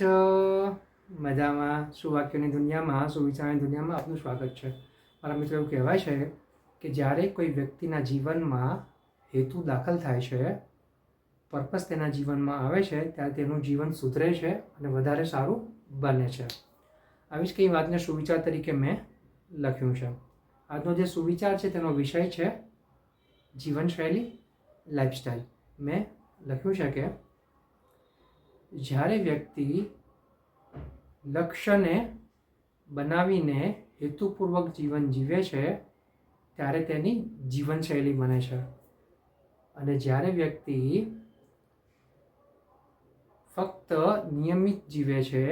છો? મજામાં? સુવાક્યોની દુનિયામાં, સુવિચારની દુનિયામાં આપનું સ્વાગત છે. મારા મિત્રો, એવું કહેવાય છે કે જ્યારે કોઈ વ્યક્તિના જીવનમાં હેતુ દાખલ થાય છે, પર્પસ તેના જીવનમાં આવે છે, ત્યારે તેનું જીવન સુધરે છે અને વધારે સારું બને છે. આવી જ કંઈ વાતને સુવિચાર તરીકે મેં લખ્યું છે. આજનો જે સુવિચાર છે તેનો વિષય છે જીવનશૈલી, લાઈફસ્ટાઈલ. મેં લખ્યું છે કે જ્યારે વ્યક્તિ લક્ષ્યને બનાવીને હેતુપૂર્વક જીવન જીવે છે ત્યારે તેની જીવનશૈલી બને છે, અને જ્યારે વ્યક્તિ ફક્ત નિયમિત જીવે છે,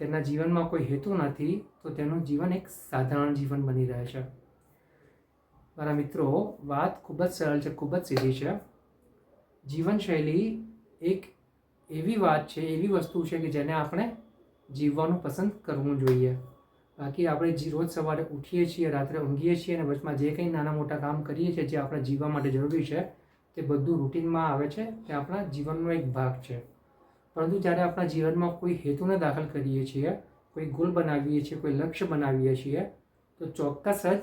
તેના જીવનમાં કોઈ હેતુ નથી, તો તેનું જીવન એક સાધારણ જીવન બની રહે છે. મારા મિત્રો, વાત ખૂબ જ સરળ છે, ખૂબ જ સીધી છે. જીવનશૈલી એક એવી વાત છે, એવી વસ્તુ છે કે જેને આપણે જીવવાનું પસંદ કરવું જોઈએ. બાકી આપણે રોજ સવારે ઉઠીએ છીએ, રાત્રે ઊંઘીએ છીએ અને વચમાં જે કંઈ નાના મોટા કામ કરીએ છીએ જે આપણે જીવવા માટે જરૂરી છે, તે બધું રૂટીનમાં આવે છે, તે આપણા જીવનનો એક ભાગ છે. પરંતુ જ્યારે આપણા જીવનમાં કોઈ હેતુને દાખલ કરીએ છીએ, કોઈ ગોલ બનાવીએ છીએ, કોઈ લક્ષ્ય બનાવીએ છીએ, તો ચોક્કસ જ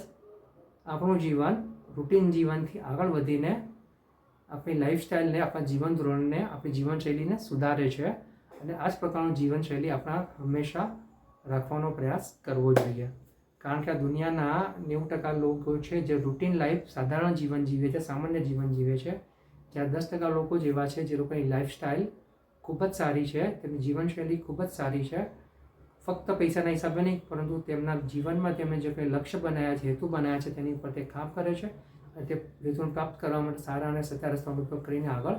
આપણું જીવન રૂટીન જીવનથી આગળ વધીને આપણી લાઈફસ્ટાઈલને, આપણા જીવન ધોરણને, આપણી જીવનશૈલીને સુધારે છે. અને આ જ પ્રકારનું જીવનશૈલી આપણા હંમેશા રાખવાનો પ્રયાસ કરવો જોઈએ. કારણ કે આ દુનિયાના 90% લોકો છે જે રૂટીન લાઈફ, સાધારણ જીવન જીવે છે, સામાન્ય જીવન જીવે છે. જ્યારે 10% લોકો જેવા છે જે લોકોની લાઈફસ્ટાઈલ ખૂબ જ સારી છે, તેમની જીવનશૈલી ખૂબ જ સારી છે. ફક્ત પૈસાના હિસાબે નહીં, પરંતુ તેમના જીવનમાં તેમણે જે કંઈ લક્ષ્ય બનાવ્યા છે, હેતુ બનાવ્યા છે, તેની ઉપર તે કામ કરે છે અને તે હેતુને પ્રાપ્ત કરવા માટે સારા અને સચ્ચા રસ્તાનો ઉપયોગ કરીને આગળ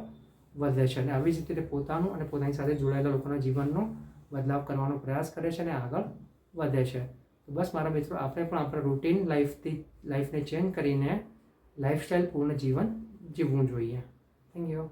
વધે છે. અને આવી જ રીતે તે પોતાનું અને પોતાની સાથે જોડાયેલા લોકોના જીવનનો બદલાવ કરવાનો પ્રયાસ કરે છે અને આગળ વધે છે. તો બસ મારા મિત્રો, આપણે પણ આપણા રૂટીન લાઈફને ચેન્જ કરીને લાઈફસ્ટાઈલ પૂર્ણ જીવન જીવવું જોઈએ. Thank you.